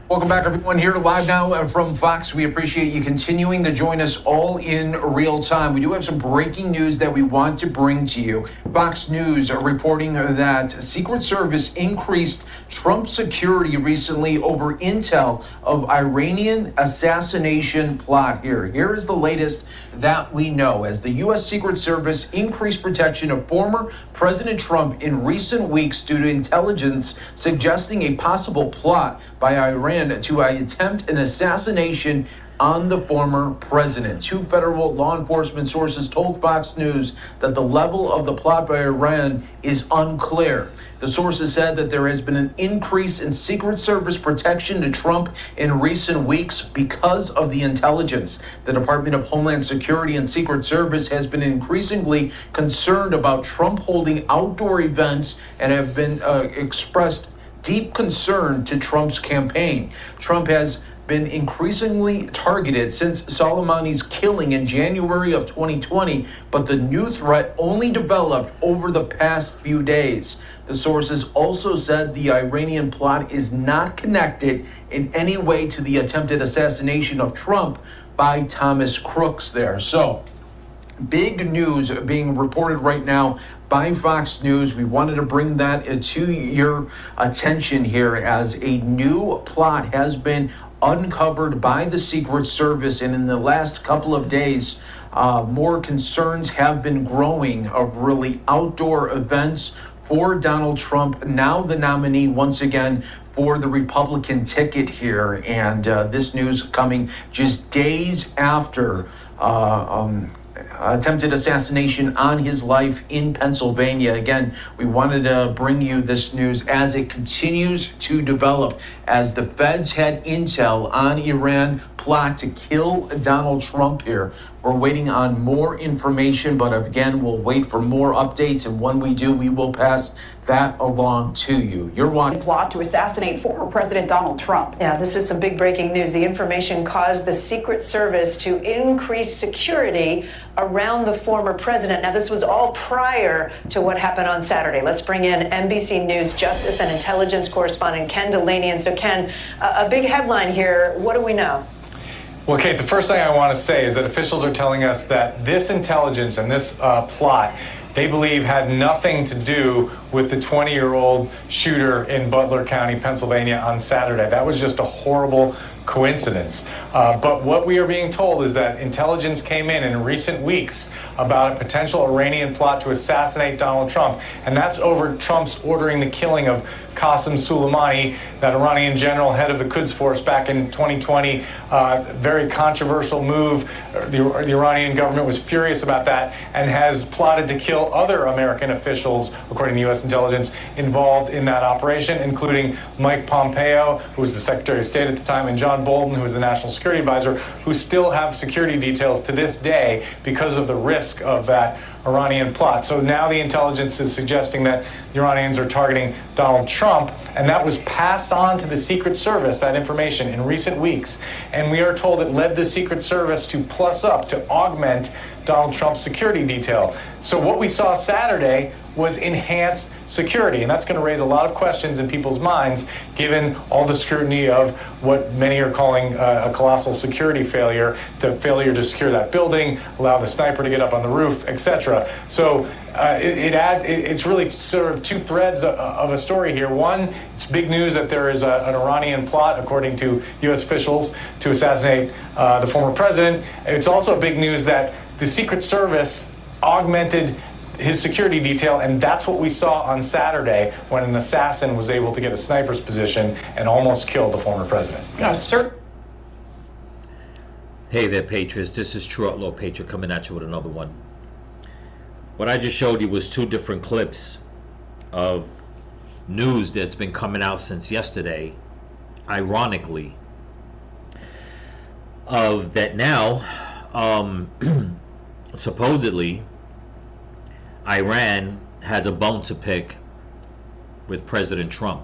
Welcome back, everyone, here live now from Fox. We appreciate you continuing to join us all in real time. We do have some breaking news that we want to bring to you. Fox News are reporting that Secret Service increased Trump security recently over intel of Iranian assassination plot. Here is the latest that we know, as the U.S. Secret Service increased protection of former President Trump in recent weeks due to intelligence suggesting a possible plot by Iran to attempt an assassination on the former president. Two federal law enforcement sources told Fox News that the level of the plot by Iran is unclear. The sources said that there has been an increase in Secret Service protection to Trump in recent weeks because of the intelligence. The Department of Homeland Security and Secret Service has been increasingly concerned about Trump holding outdoor events and have been expressed deep concern to Trump's campaign. Trump has been increasingly targeted since Soleimani's killing in January of 2020, but the new threat only developed over the past few days. The sources also said the Iranian plot is not connected in any way to the attempted assassination of Trump by Thomas Crooks there. So, big news being reported right now by Fox News. We wanted to bring that to your attention here, as a new plot has been uncovered by the Secret Service, and in the last couple of days, more concerns have been growing of really outdoor events for Donald Trump, now the nominee once again for the Republican ticket here. And this news coming just days after attempted assassination on his life in Pennsylvania. Again, we wanted to bring you this news as it continues to develop, as the feds had intel on Iran plot to kill Donald Trump here. We're waiting on more information, but again, we'll wait for more updates, and when we do, we will pass that along to you. You're watching. Plot to assassinate former President Donald Trump. Yeah, this is some big breaking news. The information caused the Secret Service to increase security around the former president. Now, this was all prior to what happened on Saturday. Let's bring in NBC News Justice and Intelligence correspondent Ken Delaney. And so, Ken, a big headline here. What do we know? Well, Kate, the first thing I want to say is that officials are telling us that this intelligence and this plot, they believe, had nothing to do with the 20-year-old shooter in Butler County, Pennsylvania on Saturday. That was just a horrible coincidence. But what we are being told is that intelligence came in recent weeks about a potential Iranian plot to assassinate Donald Trump, and that's over Trump's ordering the killing of Qasem Soleimani, that Iranian general, head of the Quds Force, back in 2020. Very controversial move. The Iranian government was furious about that and has plotted to kill other American officials, according to U.S. intelligence, involved in that operation, including Mike Pompeo, who was the Secretary of State at the time, and John Bolton, who was the National Security Advisor, who still have security details to this day because of the risk of that Iranian plot. So now the intelligence is suggesting that the Iranians are targeting Donald Trump, and that was passed on to the Secret Service, that information, in recent weeks. And we are told it led the Secret Service to plus up, to augment Donald Trump's security detail. So what we saw Saturday was enhanced security, and that's going to raise a lot of questions in people's minds, given all the scrutiny of what many are calling a colossal security failure to secure that building, allow the sniper to get up on the roof, etc. So it's really sort of two threads of a story here. One, it's big news that there is an Iranian plot, according to U.S. officials, to assassinate the former president. It's also big news that the Secret Service augmented his security detail, and that's what we saw on Saturday when an assassin was able to get a sniper's position and almost kill the former president. Hey there, Patriots. This is True Outlaw Patriot coming at you with another one. What I just showed you was two different clips of news that's been coming out since yesterday, ironically, of that now, supposedly, Iran has a bone to pick with President Trump.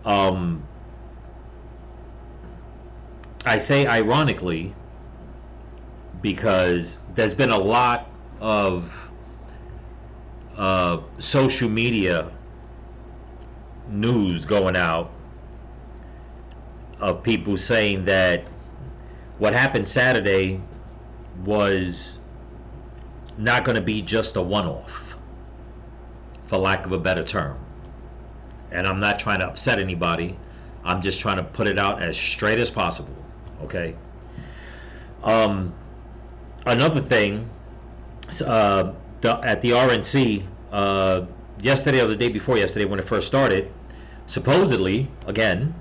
I say ironically because there's been a lot of social media news going out of people saying that what happened Saturday was not going to be just a one-off, for lack of a better term. And I'm not trying to upset anybody. I'm just trying to put it out as straight as possible, okay? Another thing, at the RNC, yesterday or the day before yesterday when it first started, supposedly, again,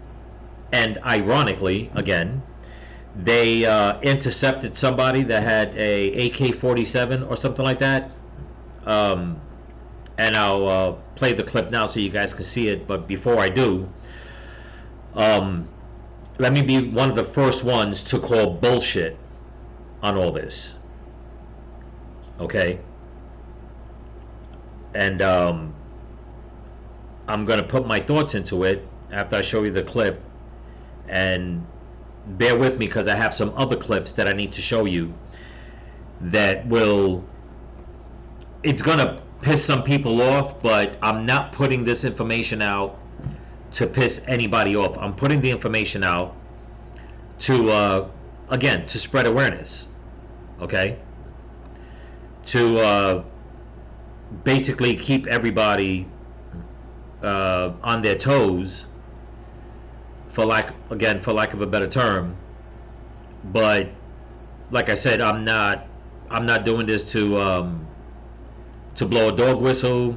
and ironically, again, they intercepted somebody that had a AK-47 or something like that. And I'll play the clip now so you guys can see it. But before I do, let me be one of the first ones to call bullshit on all this. Okay? And I'm going to put my thoughts into it after I show you the clip. And bear with me because I have some other clips that I need to show you that will... It's going to piss some people off, but I'm not putting this information out to piss anybody off. I'm putting the information out to, again, to spread awareness, okay? To basically keep everybody on their toes, for lack of a better term. But like I said, I'm not doing this to blow a dog whistle,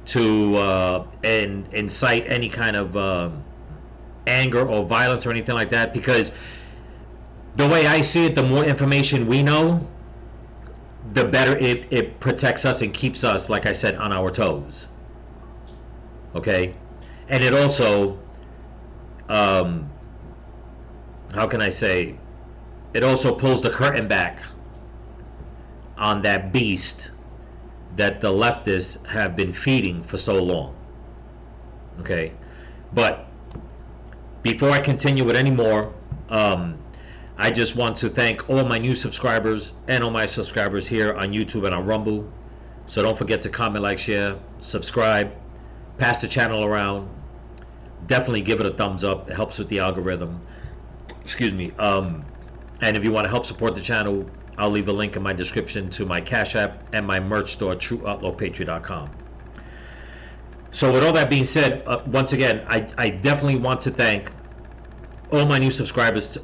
to incite any kind of anger or violence or anything like that, because the way I see it, the more information we know, the better it protects us and keeps us, like I said, on our toes. Okay? And it also, how can I say, it also pulls the curtain back on that beast that the leftists have been feeding for so long. Okay? But before I continue with any more, I just want to thank all my new subscribers and all my subscribers here on YouTube and on Rumble. So don't forget to comment, like, share, subscribe, pass the channel around. Definitely give it a thumbs up. It helps with the algorithm. Excuse me. And if you want to help support the channel, I'll leave a link in my description to my Cash App and my merch store, TrueOutlawPatriot.com. So with all that being said, once again, I definitely want to thank all my new subscribers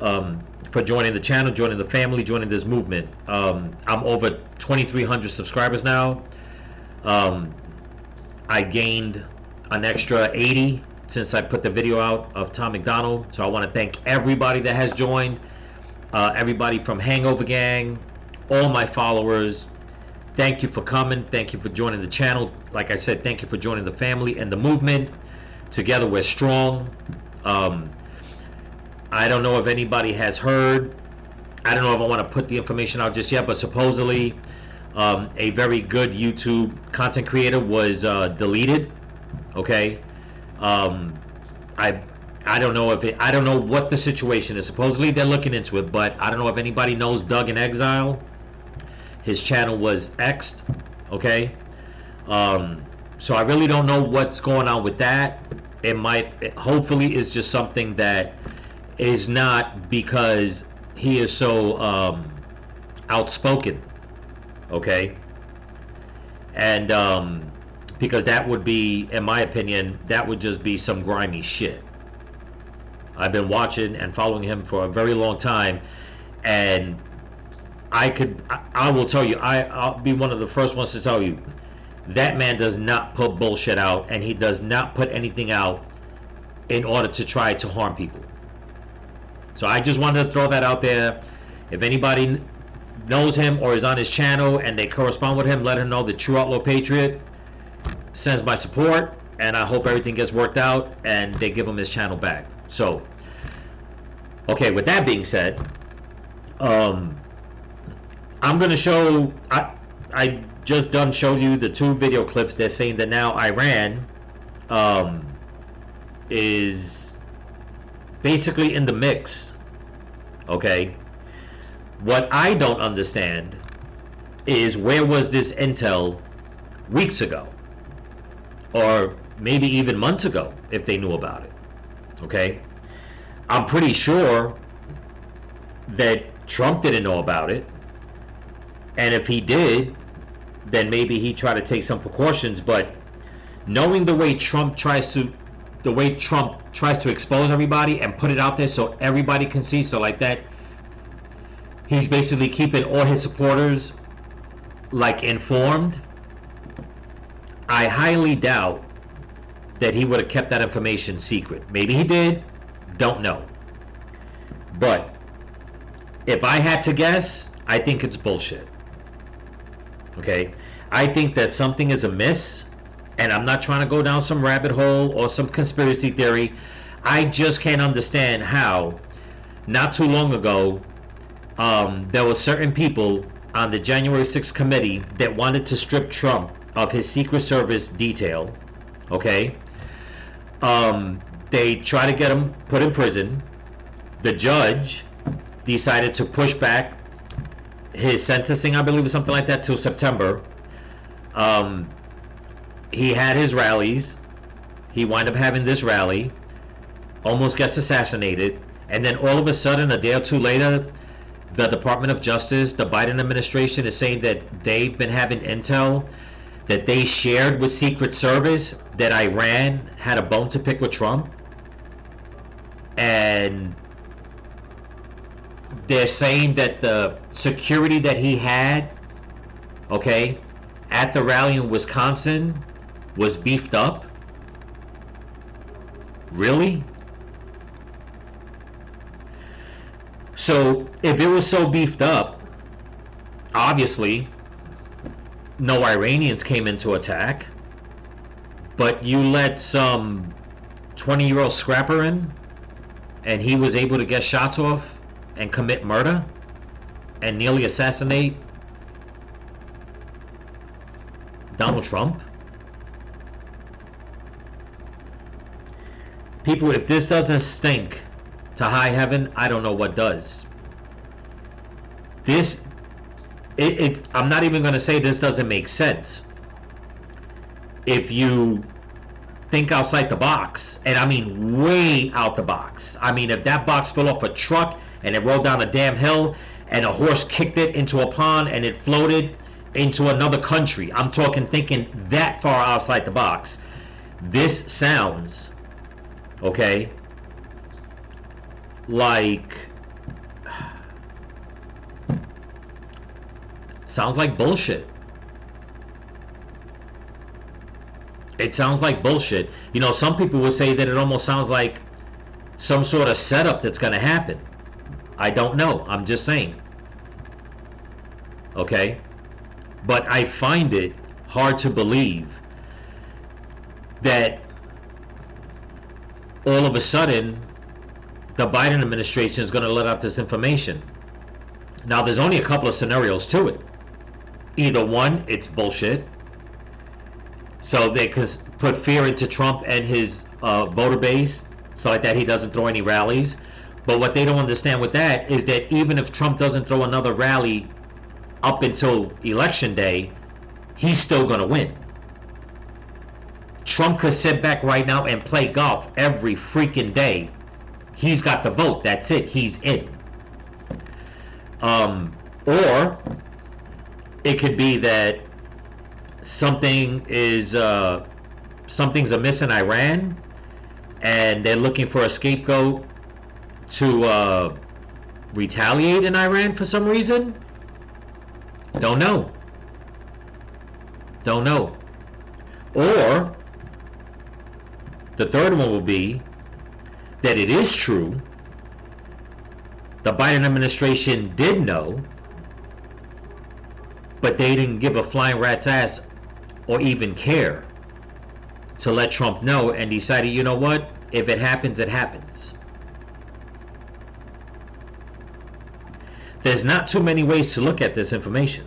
for joining the channel, joining the family, joining this movement. I'm over 2,300 subscribers now. I gained an extra 80 since I put the video out of Tom McDonald. So I want to thank everybody that has joined. Everybody from Hangover Gang, all my followers, thank you for coming. Thank you for joining the channel. Like I said, thank you for joining the family and the movement. Together we're strong. I don't know if anybody has heard. I don't know if I want to put the information out just yet, but supposedly a very good YouTube content creator was deleted. Okay. I don't know if I don't know what the situation is. Supposedly they're looking into it, but I don't know if anybody knows Doug in Exile. His channel was X'd, okay? So I really don't know what's going on with that. Hopefully it's just something that is not because he is so outspoken, okay? And because that would be, in my opinion, that would just be some grimy shit. I've been watching and following him for a very long time, and I will tell you, I'll be one of the first ones to tell you, that man does not put bullshit out, and he does not put anything out in order to try to harm people. So I just wanted to throw that out there. If anybody knows him or is on his channel and they correspond with him, let him know that True Outlaw Patriot sends my support, and I hope everything gets worked out and they give him his channel back. So, okay, with that being said, I'm going to show, I just showed you the 2 video clips. They're saying that now Iran is basically in the mix, okay? What I don't understand is, where was this intel weeks ago? Or maybe even months ago if they knew about it. Okay? I'm pretty sure that Trump didn't know about it. And if he did, then maybe he tried to take some precautions. But knowing the way Trump tries to expose everybody and put it out there so everybody can see, so like that, he's basically keeping all his supporters like informed. I highly doubt that he would have kept that information secret. Maybe he did, don't know. But if I had to guess, I think it's bullshit. Okay? I think that something is amiss, and I'm not trying to go down some rabbit hole or some conspiracy theory. I just can't understand how, not too long ago, there were certain people on the January 6th committee that wanted to strip Trump of his Secret Service detail. Okay? They tried to get him put in prison. The judge decided to push back his sentencing, I believe, or something like that, till September. He had his rallies. He wound up having this rally, almost gets assassinated, and then all of a sudden, a day or two later, the Department of Justice, the Biden administration, is saying that they've been having intel that they shared with Secret Service that Iran had a bone to pick with Trump. And they're saying that the security that he had, okay, at the rally in Wisconsin was beefed up. Really? So if it was so beefed up, obviously no Iranians came into attack, but you let some 20-year-old scrapper in and he was able to get shots off and commit murder and nearly assassinate Donald Trump. People, if this doesn't stink to high heaven, I don't know what does. I'm not even going to say this doesn't make sense. If you think outside the box, and I mean way out the box. I mean, if that box fell off a truck and it rolled down a damn hill and a horse kicked it into a pond and it floated into another country, I'm talking thinking that far outside the box. This sounds, okay, like, sounds like bullshit. It sounds like bullshit. You know, some people would say that it almost sounds like some sort of setup that's going to happen. I don't know. I'm just saying. Okay? But I find it hard to believe that all of a sudden the Biden administration is going to let out this information. Now, there's only a couple of scenarios to it. Either one, it's bullshit, so they could put fear into Trump and his voter base so like that he doesn't throw any rallies. But what they don't understand with that is that even if Trump doesn't throw another rally up until election day, he's still going to win. Trump could sit back right now and play golf every freaking day. He's got the vote. That's it. He's in. Or it could be that something's amiss in Iran, and they're looking for a scapegoat to retaliate in Iran for some reason. Don't know. Or the third one will be that it is true. The Biden administration did know, but they didn't give a flying rat's ass or even care to let Trump know, and decided, you know what? If it happens, it happens. There's not too many ways to look at this information.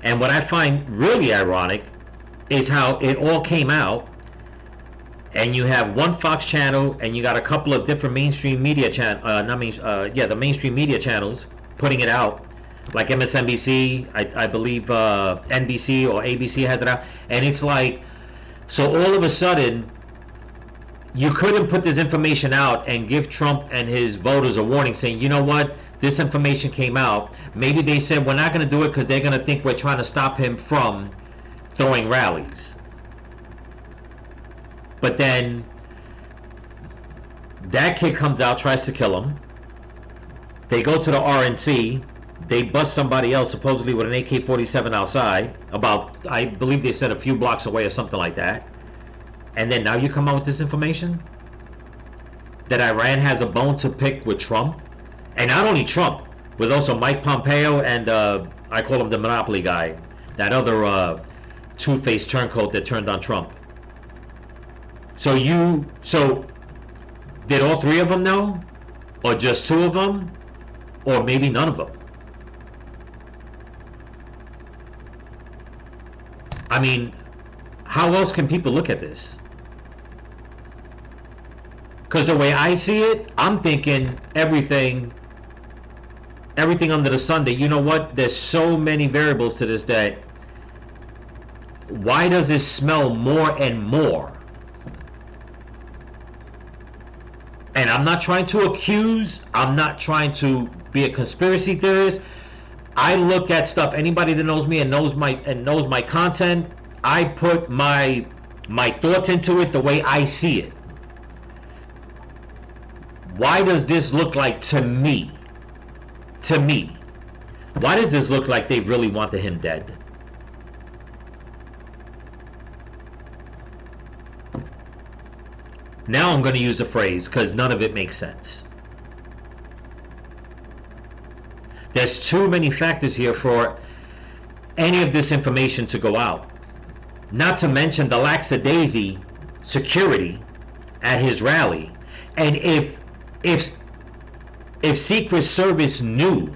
And what I find really ironic is how it all came out, and you have one Fox channel, and you got a couple of different mainstream media the mainstream media channels putting it out, like MSNBC, I believe NBC or ABC has it out, and it's like So all of a sudden, you couldn't put this information out and give Trump and his voters a warning saying, you know what, this information came out. Maybe they said we're not going to do it because they're going to think we're trying to stop him from throwing rallies. But then that kid comes out, tries to kill him. They go to the RNC. They bust somebody else supposedly with an AK-47 outside, about, I believe they said a few blocks away or something like that. And then now you come out with this information that Iran has a bone to pick with Trump, and not only Trump, with also Mike Pompeo and I call him the Monopoly guy, that other two-faced turncoat that turned on Trump. So did all three of them know, or just two of them, or maybe none of them? I mean, how else can people look at this? Because the way I see it, I'm thinking everything under the sun, that, you know what, there's so many variables to this that why does this smell more and more? And I'm not trying to accuse, I'm not trying to be a conspiracy theorist. I look at stuff, anybody that knows me and knows my content, I put my thoughts into it the way I see it. Why does this look like, to me, why does this look like they really wanted him dead? Now I'm going to use the phrase because none of it makes sense. There's too many factors here for any of this information to go out. Not to mention the lackadaisy security at his rally. And if Secret Service knew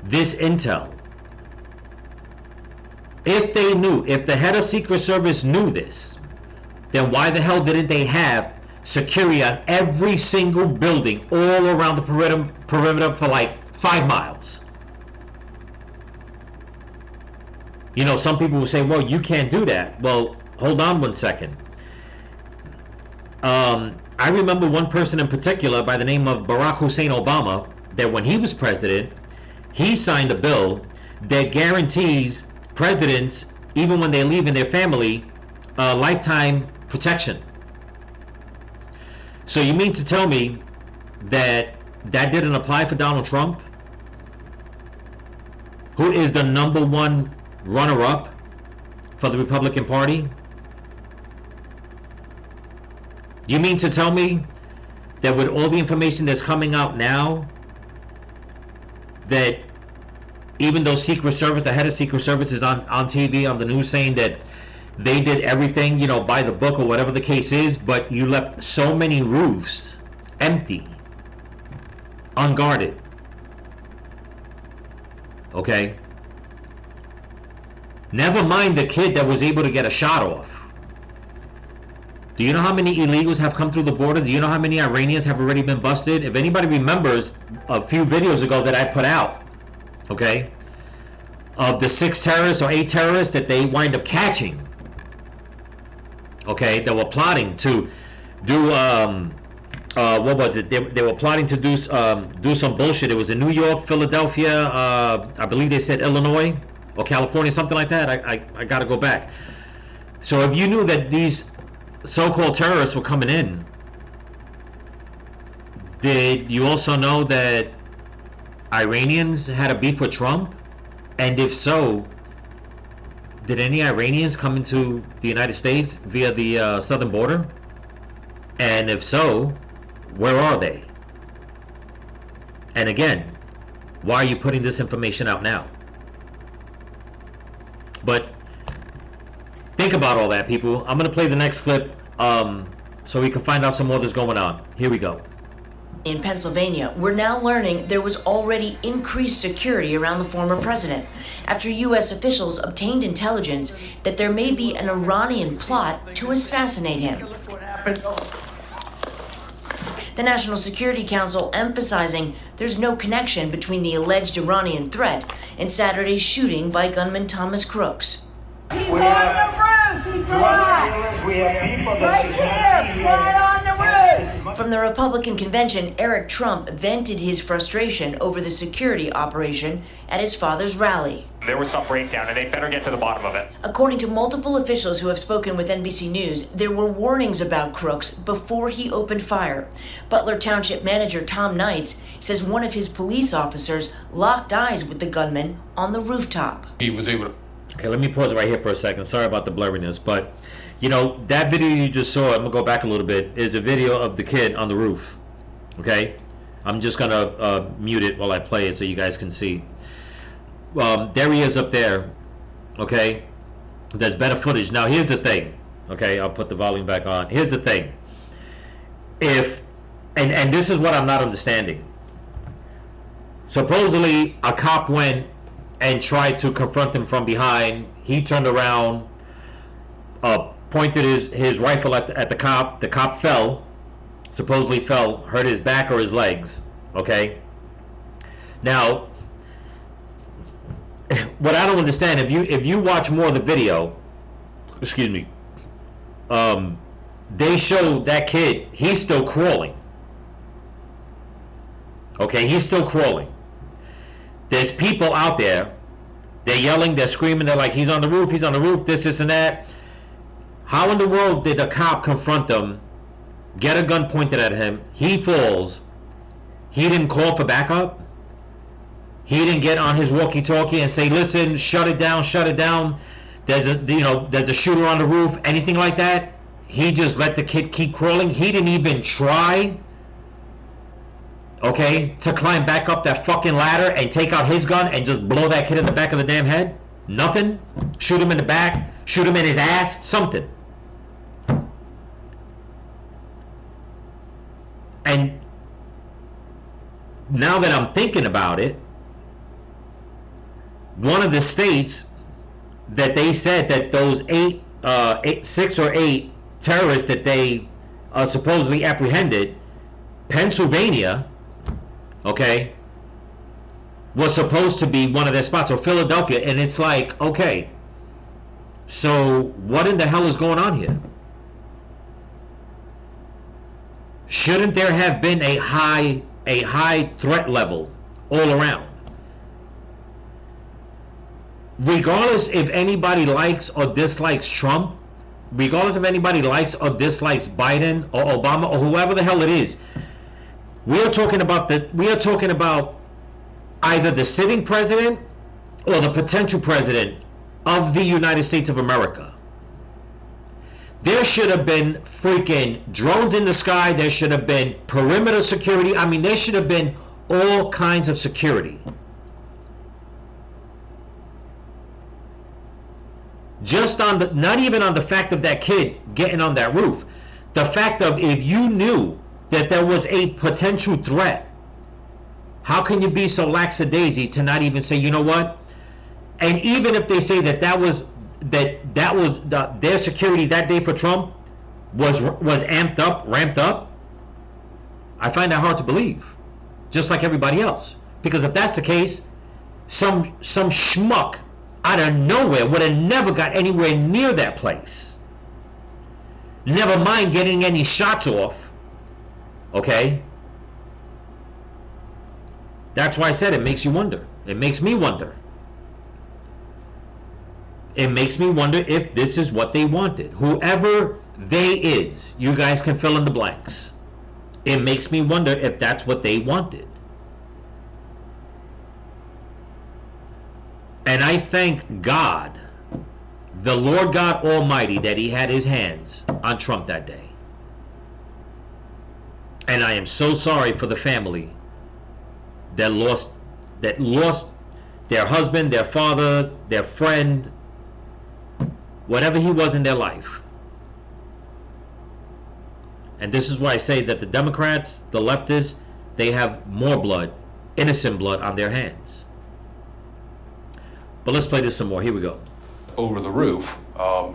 this intel, if the head of Secret Service knew this, then why the hell didn't they have security on every single building all around the perimeter for like 5 miles? You know, some people will say, well, you can't do that. Well, hold on one second. I remember one person in particular by the name of Barack Hussein Obama, that when he was president, he signed a bill that guarantees presidents, even when they leave in their family, lifetime protection. So you mean to tell me that didn't apply for Donald Trump, who is the #1 runner-up for the Republican Party? You mean to tell me that with all the information that's coming out now, that even though Secret Service, the head of Secret Service is on TV, on the news, saying that they did everything, you know, by the book or whatever the case is, but you left so many roofs empty, unguarded. Okay? Never mind the kid that was able to get a shot off. Do you know how many illegals have come through the border? Do you know how many Iranians have already been busted? If anybody remembers a few videos ago that I put out, okay, of the 6 terrorists or 8 terrorists that they wind up catching, okay, that were plotting to do, what was it? They were plotting to do some bullshit. It was in New York, Philadelphia, I believe they said Illinois or California, something like that. I got to go back. So if you knew that these so-called terrorists were coming in, did you also know that Iranians had a beef with Trump? And if so, did any Iranians come into the United States via the southern border? And if so, where are they? And again, why are you putting this information out now? But think about all that, people. I'm going to play the next clip so we can find out some more that's going on. Here we go. In Pennsylvania, we're now learning there was already increased security around the former president after U.S. officials obtained intelligence that there may be an Iranian plot to assassinate him. The National Security Council emphasizing there's no connection between the alleged Iranian threat and Saturday's shooting by gunman Thomas Crooks. He's on the ground! Fly! We have people that Right here! Fly on the roof! From the Republican convention, Eric Trump vented his frustration over the security operation at his father's rally. There was some breakdown, and they better get to the bottom of it. According to multiple officials who have spoken with NBC News, there were warnings about crooks before he opened fire. Butler Township Manager Tom Knights says one of his police officers locked eyes with the gunman on the rooftop. He was able to... Okay, let me pause right here for a second. Sorry about the blurriness, but you know, that video you just saw, I'm gonna go back a little bit, is a video of the kid on the roof. Okay? I'm just gonna mute it while I play it so you guys can see. There he is up there. Okay? There's better footage. Now here's the thing. Okay, I'll put the volume back on. Here's the thing. If, and this is what I'm not understanding. Supposedly a cop went and tried to confront him from behind. He turned around, pointed his rifle at the cop. The cop fell, supposedly fell, hurt his back or his legs. Okay? Now, what I don't understand, if you watch more of the video, excuse me, they show that kid, he's still crawling. Okay, he's still crawling. There's people out there, they're yelling, they're screaming, they're like, he's on the roof, this and that. How in the world did a cop confront them, get a gun pointed at him, he falls, he didn't call for backup? He didn't get on his walkie-talkie and say, listen, shut it down, there's a shooter on the roof, anything like that? He just let the kid keep crawling. He didn't even try, okay, to climb back up that fucking ladder and take out his gun and just blow that kid in the back of the damn head? Nothing? Shoot him in the back? Shoot him in his ass? Something. And now that I'm thinking about it, one of the states that they said that those 6 or 8 terrorists that they supposedly apprehended, Pennsylvania, okay, was supposed to be one of their spots, or Philadelphia, and it's like, okay, so what in the hell is going on here? Shouldn't there have been a high threat level all around? Regardless if anybody likes or dislikes Trump, regardless if anybody likes or dislikes Biden or Obama or whoever the hell it is, we are talking about either the sitting president or the potential president of the United States of America. There should have been freaking drones in the sky. There should have been perimeter security. I mean, there should have been all kinds of security. Just on the, not even on the fact of that kid getting on that roof. The fact of, if you knew that there was a potential threat, how can you be so lackadaisy to not even say, you know what? And even if they say that was their security that day for Trump was ramped up, I find that hard to believe. Just like everybody else. Because if that's the case, some schmuck out of nowhere would have never got anywhere near that place. Never mind getting any shots off. Okay? That's why I said it makes you wonder. It makes me wonder. It makes me wonder if this is what they wanted. Whoever they is, you guys can fill in the blanks. It makes me wonder if that's what they wanted. And I thank God, the Lord God Almighty, that he had his hands on Trump that day. And I am so sorry for the family that lost their husband, their father, their friend, whatever he was in their life. And this is why I say that the Democrats, the leftists, they have more blood, innocent blood on their hands. But let's play this some more. Here we go. Over the roof,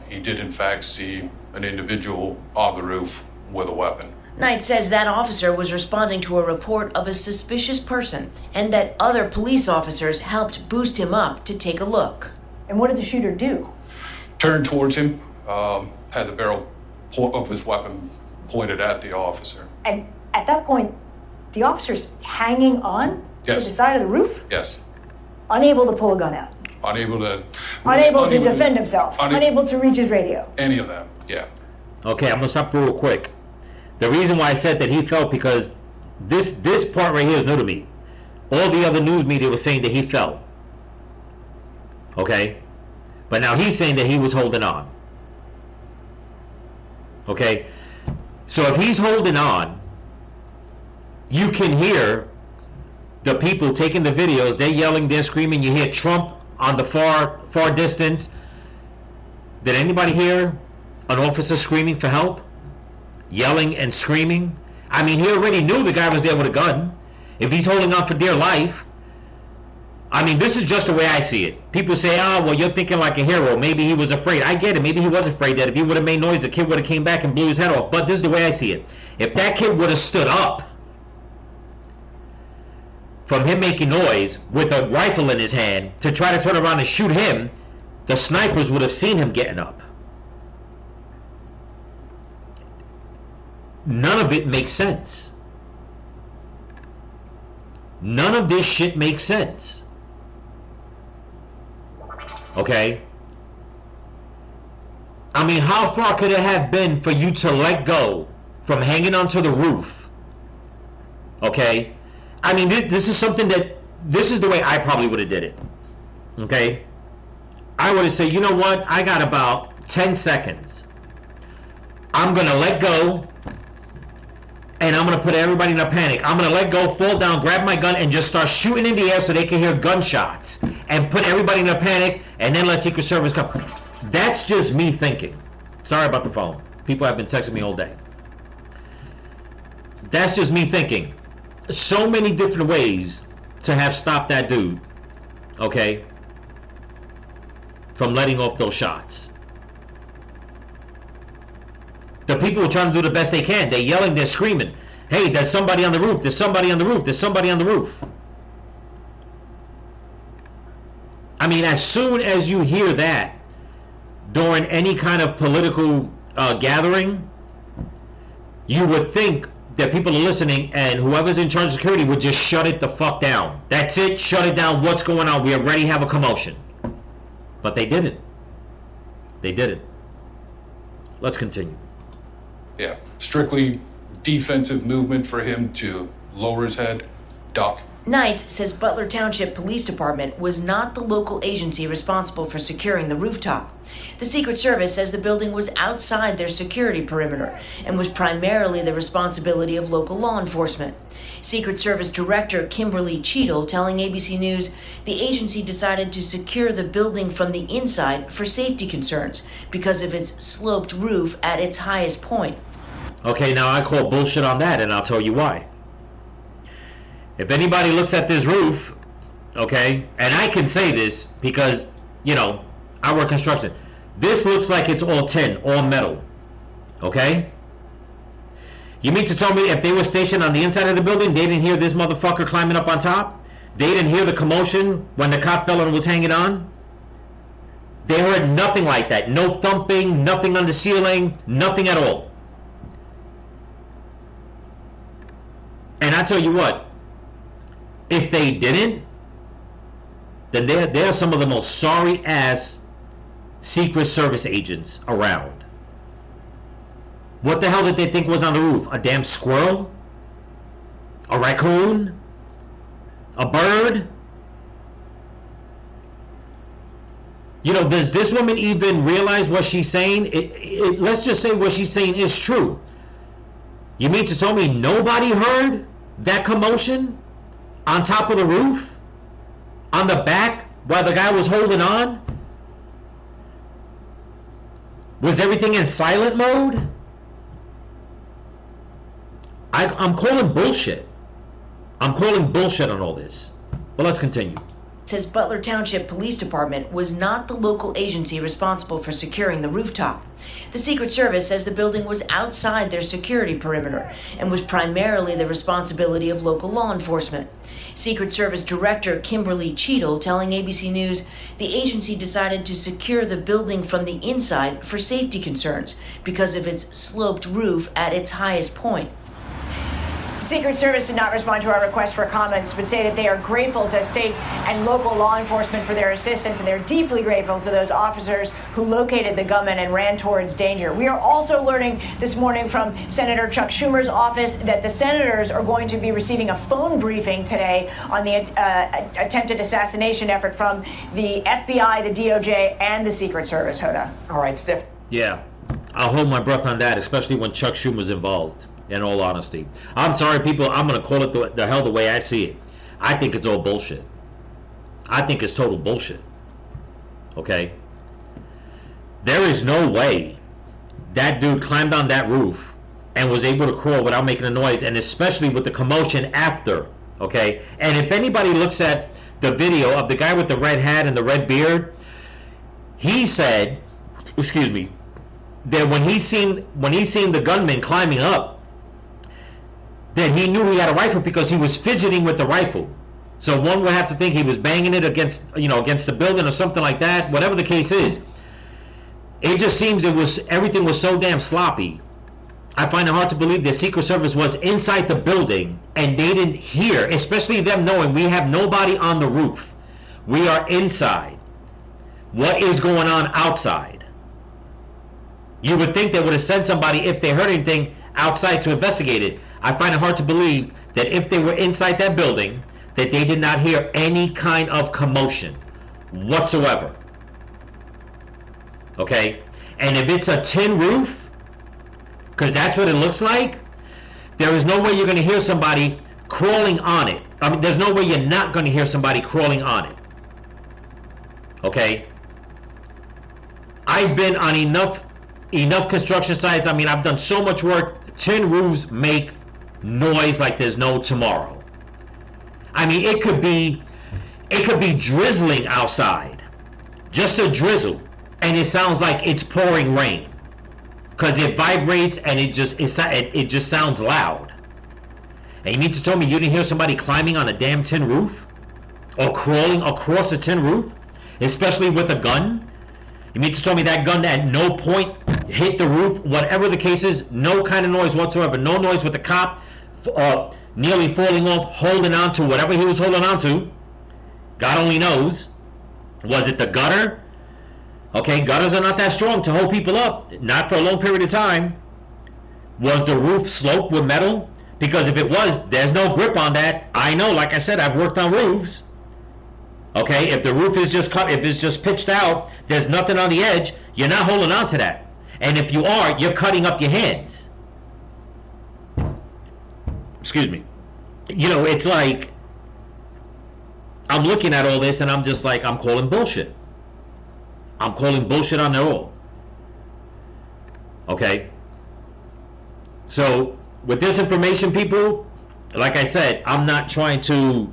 he did in fact see an individual on the roof with a weapon. Knight says that officer was responding to a report of a suspicious person and that other police officers helped boost him up to take a look. And what did the shooter do? Turned towards him, had the barrel of his weapon pointed at the officer. And at that point, the officer's hanging on to Yes. the side of the roof, Yes. unable to pull a gun out, Unable to defend himself, unable to reach his radio. Any of them, yeah. Okay, I'm gonna stop for real quick. The reason why I said that he fell, because this part right here is new to me. All the other news media was saying that he fell. Okay? But now he's saying that he was holding on. Okay? So if he's holding on, you can hear the people taking the videos, they're yelling, they're screaming, you hear Trump on the far distance. Did anybody hear an officer screaming for help? Yelling and screaming? I mean, he already knew the guy was there with a gun. If he's holding on for dear life, I mean, this is just the way I see it. People say, oh, well, you're thinking like a hero. Maybe he was afraid. I get it. Maybe he was afraid that if he would have made noise, the kid would have came back and blew his head off. But this is the way I see it. If that kid would have stood up from him making noise with a rifle in his hand to try to turn around and shoot him, the snipers would have seen him getting up. None of it makes sense. None of this shit makes sense. Okay? I mean, how far could it have been for you to let go from hanging onto the roof? Okay? I mean, this is something that, this is the way I probably would have did it. Okay? I would have said, you know what? I got about 10 seconds. I'm going to let go, and I'm going to put everybody in a panic. I'm going to let go, fall down, grab my gun, and just start shooting in the air so they can hear gunshots. And put everybody in a panic, and then let Secret Service come. That's just me thinking. Sorry about the phone. People have been texting me all day. That's just me thinking. So many different ways to have stopped that dude, okay, from letting off those shots. The people are trying to do the best they can. They're yelling, they're screaming. Hey, there's somebody on the roof. There's somebody on the roof. There's somebody on the roof. I mean, as soon as you hear that during any kind of political gathering, you would think that people are listening and whoever's in charge of security would just shut it the fuck down. That's it. Shut it down. What's going on? We already have a commotion. But they didn't. They didn't. Let's continue. Yeah, strictly defensive movement for him to lower his head, duck. Knight says Butler Township Police Department was not the local agency responsible for securing the rooftop. The Secret Service says the building was outside their security perimeter and was primarily the responsibility of local law enforcement. Secret Service Director Kimberly Cheadle telling ABC News the agency decided to secure the building from the inside for safety concerns because of its sloped roof at its highest point. Okay, now I call bullshit on that, and I'll tell you why. If anybody looks at this roof, okay, and I can say this because, you know, I work construction. This looks like it's all tin, all metal, okay? You mean to tell me if they were stationed on the inside of the building, they didn't hear this motherfucker climbing up on top? They didn't hear the commotion when the cop fell and was hanging on? They heard nothing like that. No thumping, nothing on the ceiling, nothing at all. And I tell you what, if they didn't, then they're some of the most sorry-ass Secret Service agents around. What the hell did they think was on the roof? A damn squirrel? A raccoon? A bird? You know, does this woman even realize what she's saying? Let's just say what she's saying is true. You mean to tell me nobody heard that commotion on top of the roof? On the back while the guy was holding on? Was everything in silent mode? I'm calling bullshit. I'm calling bullshit on all this. But let's continue. says Butler Township Police Department was not the local agency responsible for securing the rooftop. The Secret Service says the building was outside their security perimeter and was primarily the responsibility of local law enforcement. Secret Service Director Kimberly Cheadle telling ABC News the agency decided to secure the building from the inside for safety concerns because of its sloped roof at its highest point. Secret Service did not respond to our request for comments, but say that they are grateful to state and local law enforcement for their assistance, and they're deeply grateful to those officers who located the gunman and ran towards danger. We are also learning this morning from Senator Chuck Schumer's office that the senators are going to be receiving a phone briefing today on the attempted assassination effort from the FBI, the DOJ, and the Secret Service. Hoda. All right, Steph. Yeah, I'll hold my breath on that, especially when Chuck Schumer's involved. In all honesty, I'm sorry, people. I'm going to call it the hell the way I see it. I think it's all bullshit. I think it's total bullshit. Okay? There is no way that dude climbed on that roof and was able to crawl without making a noise, and especially with the commotion after. Okay? And if anybody looks at the video of the guy with the red hat and the red beard, he said, excuse me, that when he seen the gunman climbing up, that he knew he had a rifle because he was fidgeting with the rifle. So one would have to think he was banging it against the building or something like that. Whatever the case is, it just seems everything was so damn sloppy. I find it hard to believe the Secret Service was inside the building and they didn't hear, especially them knowing we have nobody on the roof. We are inside. What is going on outside? You would think they would have sent somebody if they heard anything outside to investigate it. I find it hard to believe that if they were inside that building, that they did not hear any kind of commotion whatsoever. Okay? And if it's a tin roof, because that's what it looks like, there is no way you're going to hear somebody crawling on it. I mean, there's no way you're not going to hear somebody crawling on it. Okay? I've been on enough construction sites. I mean, I've done so much work. Tin roofs make noise like there's no tomorrow. I mean, it could be drizzling outside, just a drizzle, and it sounds like it's pouring rain because it vibrates and it just sounds loud. And you need to tell me you didn't hear somebody climbing on a damn tin roof or crawling across a tin roof, especially with a gun? You mean to tell me that gun at no point hit the roof, whatever the case is, no kind of noise whatsoever, no noise with the cop nearly falling off, holding on to whatever he was holding on to. God only knows. Was it the gutter? Okay, gutters are not that strong to hold people up, not for a long period of time. Was the roof sloped with metal? Because if it was, there's no grip on that. I know, like I said, I've worked on roofs. Okay, if the roof is just cut, if it's just pitched out, there's nothing on the edge, you're not holding on to that. And if you are, you're cutting up your hands. Excuse me. You know, it's like, I'm looking at all this and I'm just like, I'm calling bullshit. I'm calling bullshit on their own. Okay? So, with this information, people, like I said, I'm not trying to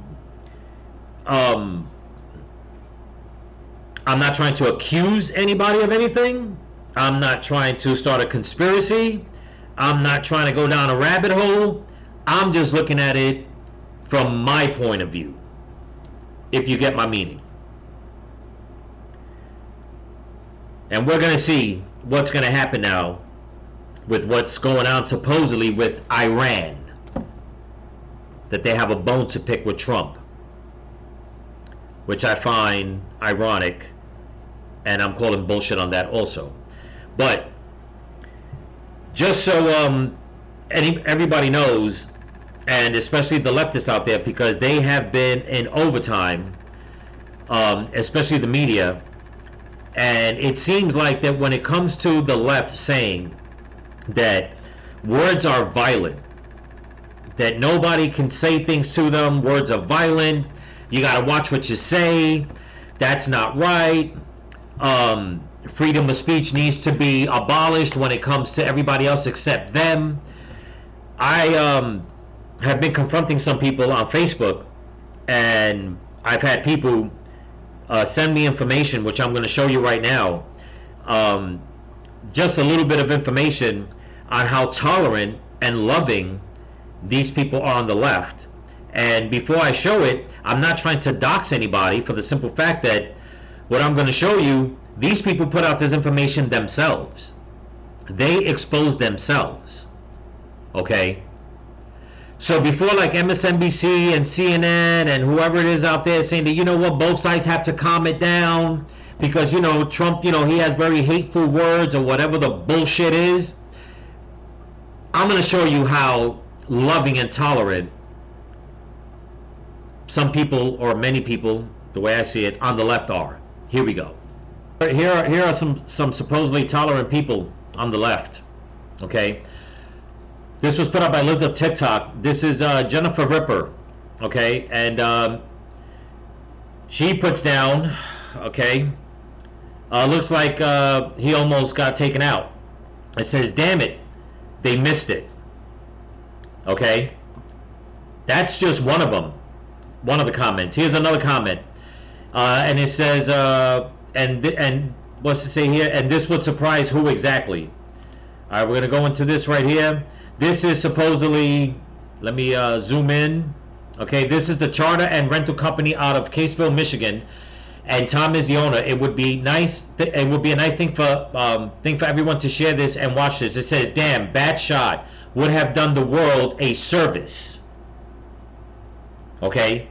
accuse anybody of anything. I'm not trying to start a conspiracy. I'm not trying to go down a rabbit hole. I'm just looking at it from my point of view, if you get my meaning. And we're going to see what's going to happen now with what's going on supposedly with Iran, that they have a bone to pick with Trump, which I find ironic, and I'm calling bullshit on that also. But just so everybody knows, and especially the leftists out there, because they have been in overtime, especially the media, and it seems like that when it comes to the left saying that words are violent, that nobody can say things to them, words are violent, you gotta watch what you say, that's not right, freedom of speech needs to be abolished when it comes to everybody else except them. I have been confronting some people on Facebook, and I've had people send me information, which I'm going to show you right now. Just a little bit of information on how tolerant and loving these people are on the left. And before I show it, I'm not trying to dox anybody, for the simple fact that what I'm going to show you, these people put out this information themselves. They expose themselves. Okay? So before, like, MSNBC and CNN and whoever it is out there saying that, you know what, both sides have to calm it down because, you know, Trump, you know, he has very hateful words or whatever the bullshit is, I'm going to show you how loving and tolerant some people, or many people, the way I see it, on the left are. Here we go. Here are some supposedly tolerant people on the left. Okay? This was put up by Liz of TikTok. This is Jennifer Ripper, okay? And she puts down, okay, looks like he almost got taken out. It says, damn it, they missed it, okay? That's just one of them, one of the comments. Here's another comment. And it says, and what's it say here? And this would surprise who exactly? All right, we're going to go into this right here. This is supposedly, let me zoom in. Okay, this is the charter and rental company out of Caseville, Michigan, and Tom is the owner. It would be nice. It would be a nice thing for everyone to share this and watch this. It says, "Damn, bad shot. Would have done the world a service." Okay.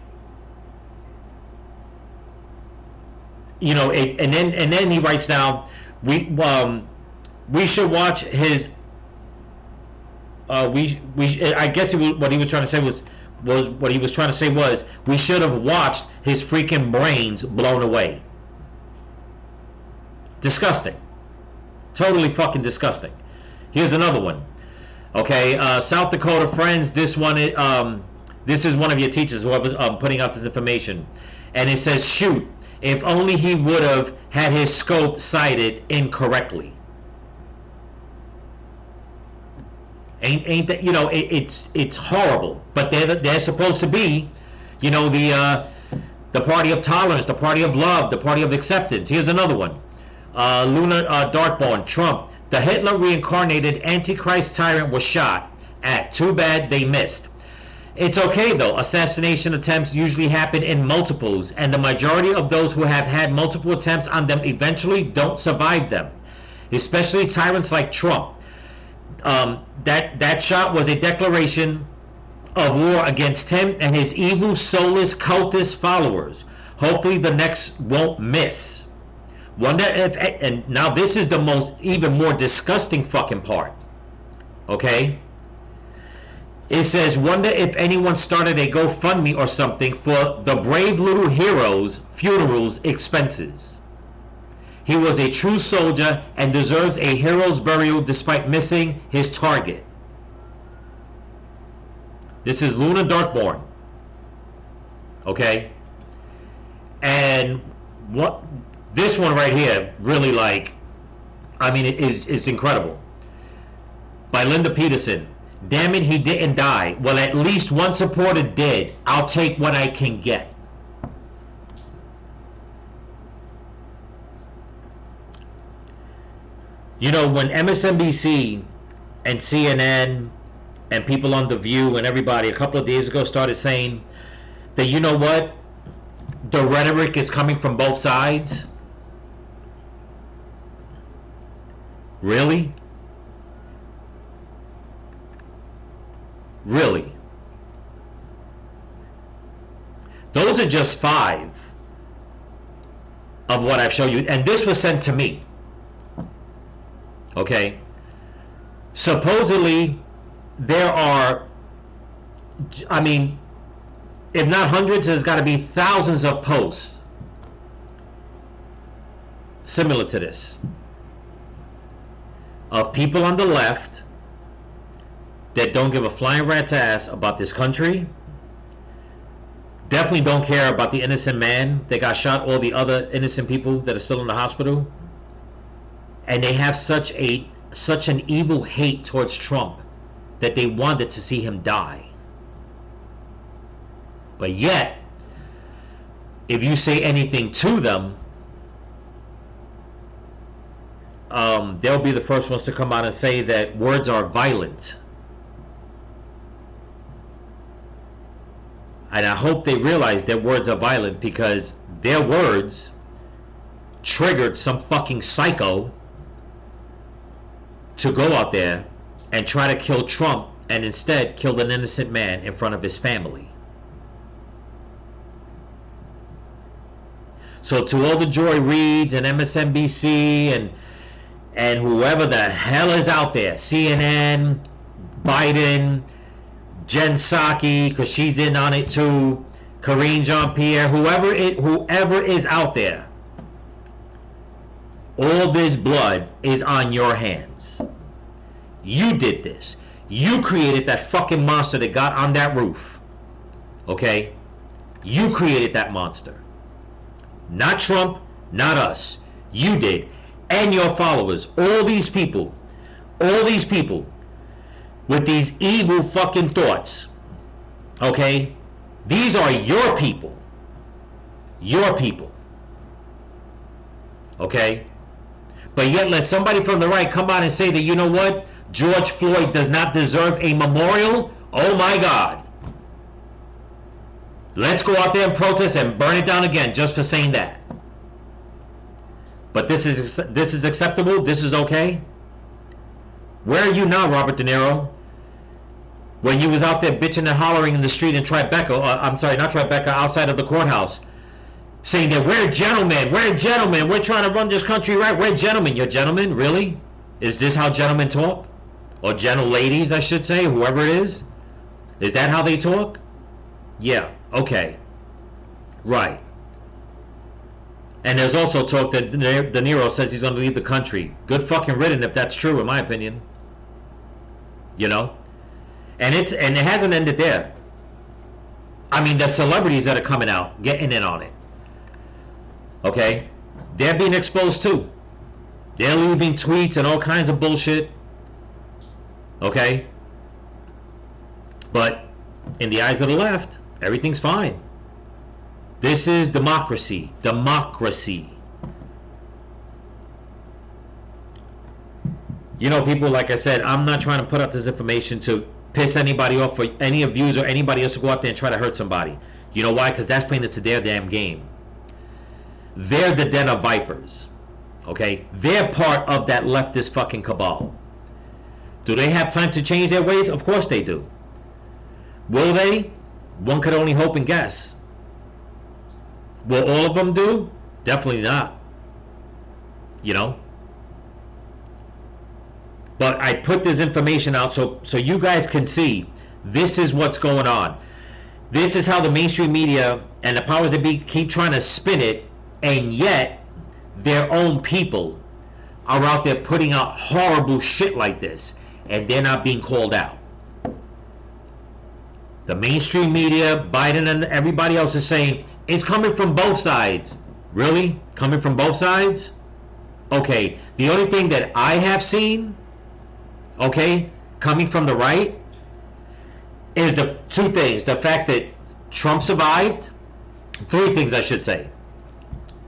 You know, and then he writes down, we should watch his. I guess what he was trying to say was we should have watched his freaking brains blown away. Disgusting. Totally fucking disgusting. Here's another one. Okay, South Dakota friends. This one, this is one of your teachers, whoever's putting out this information, and it says, "Shoot, if only he would have had his scope sighted incorrectly." Ain't that, you know, it's horrible, but they're supposed to be, you know, the party of tolerance, the party of love, the party of acceptance. Here's another one. Luna Darkborn, Trump, the Hitler reincarnated Antichrist tyrant was shot at. Too bad they missed. It's okay though. Assassination attempts usually happen in multiples, and the majority of those who have had multiple attempts on them eventually don't survive them, especially tyrants like Trump. That shot was a declaration of war against him and his evil, soulless, cultist followers. Hopefully the next won't miss. Wonder if, and now this is the even more disgusting fucking part. Okay? It says, wonder if anyone started a GoFundMe or something for the brave little hero's funeral's expenses. He was a true soldier and deserves a hero's burial despite missing his target. This is Luna Darkborn. Okay? And what this one right here really, like, I mean, it's incredible. By Linda Peterson. Damn it, he didn't die. Well, at least one supporter did. I'll take what I can get. You know, when MSNBC and CNN and people on The View and everybody a couple of days ago started saying that, you know what, the rhetoric is coming from both sides. Really? Really? Those are just 5 of what I've shown you. And this was sent to me. Okay? Supposedly, there are, I mean, if not hundreds, there's got to be thousands of posts similar to this. Of people on the left that don't give a flying rat's ass about this country, definitely don't care about the innocent man that got shot, or the other innocent people that are still in the hospital, and they have such an evil hate towards Trump that they wanted to see him die. But yet, if you say anything to them, they'll be the first ones to come out and say that words are violent. And I hope they realize that words are violent, because their words triggered some fucking psycho to go out there and try to kill Trump, and instead killed an innocent man in front of his family. So to all the Joy Reids and MSNBC and whoever the hell is out there, CNN, Biden, Jen Psaki, because she's in on it too, Karine Jean-Pierre, whoever is out there, all this blood is on your hands. You did this. You created that fucking monster that got on that roof. Okay? You created that monster. Not Trump, not us. You did. And your followers. All these people with these evil fucking thoughts. Okay? These are your people. Your people. Okay? But yet let somebody from the right come out and say that, you know what? George Floyd does not deserve a memorial? Oh my God. Let's go out there and protest and burn it down again just for saying that. But this is acceptable? This is okay? Where are you now, Robert De Niro? When you was out there bitching and hollering in the street in Tribeca, I'm sorry, not Tribeca, outside of the courthouse, saying that we're gentlemen, we're trying to run this country right, we're gentlemen. You're gentlemen? Really? Is this how gentlemen talk? Or gentle ladies, I should say, whoever it is? Is that how they talk? Yeah, okay. Right. And there's also talk that De Niro says he's going to leave the country. Good fucking riddance if that's true, in my opinion. You know? And it hasn't ended there. I mean, the celebrities that are coming out, getting in on it. Okay? They're being exposed too. They're leaving tweets and all kinds of bullshit. Okay? But in the eyes of the left, everything's fine. This is democracy. Democracy. You know, people, like I said, I'm not trying to put out this information to piss anybody off for any of yous or anybody else to go out there and try to hurt somebody. You know why? Because that's playing into their damn game. They're the den of vipers. Okay? They're part of that leftist fucking cabal. Do they have time to change their ways? Of course they do. Will they? One could only hope and guess. Will all of them do? Definitely not. You know? But I put this information out so you guys can see this is what's going on. This is how the mainstream media and the powers that be keep trying to spin it, and yet their own people are out there putting out horrible shit like this, and they're not being called out. The mainstream media, Biden and everybody else is saying, it's coming from both sides. Really? Coming from both sides? Okay, the only thing that I have seen, okay, coming from the right, is the two things. The fact that Trump survived. Three things, I should say.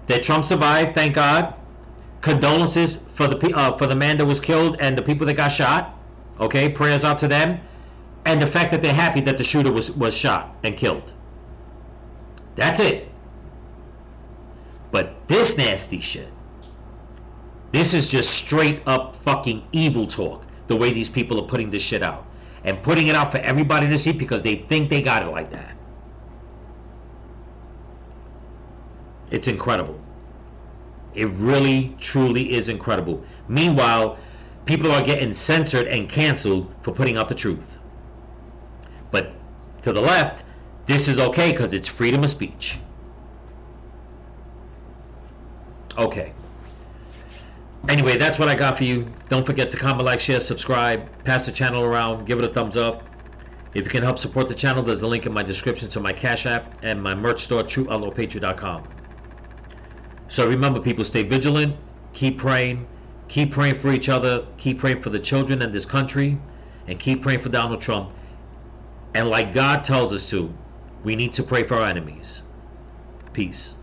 That Trump survived, thank God. Condolences for the man that was killed and the people that got shot. Okay, prayers out to them. And the fact that they're happy that the shooter was shot and killed. That's it. But this nasty shit, this is just straight up fucking evil talk, the way these people are putting this shit out. And putting it out for everybody to see because they think they got it like that. It's incredible. It really, truly is incredible. Meanwhile, people are getting censored and canceled for putting out the truth. But to the left, this is okay because it's freedom of speech. Okay. Anyway, that's what I got for you. Don't forget to comment, like, share, subscribe, pass the channel around, give it a thumbs up. If you can help support the channel, there's a link in my description to my Cash App and my merch store, TrueOutlawPatriot.com. So remember, people, stay vigilant, keep praying for each other, keep praying for the children in this country, and keep praying for Donald Trump. And like God tells us to, we need to pray for our enemies. Peace.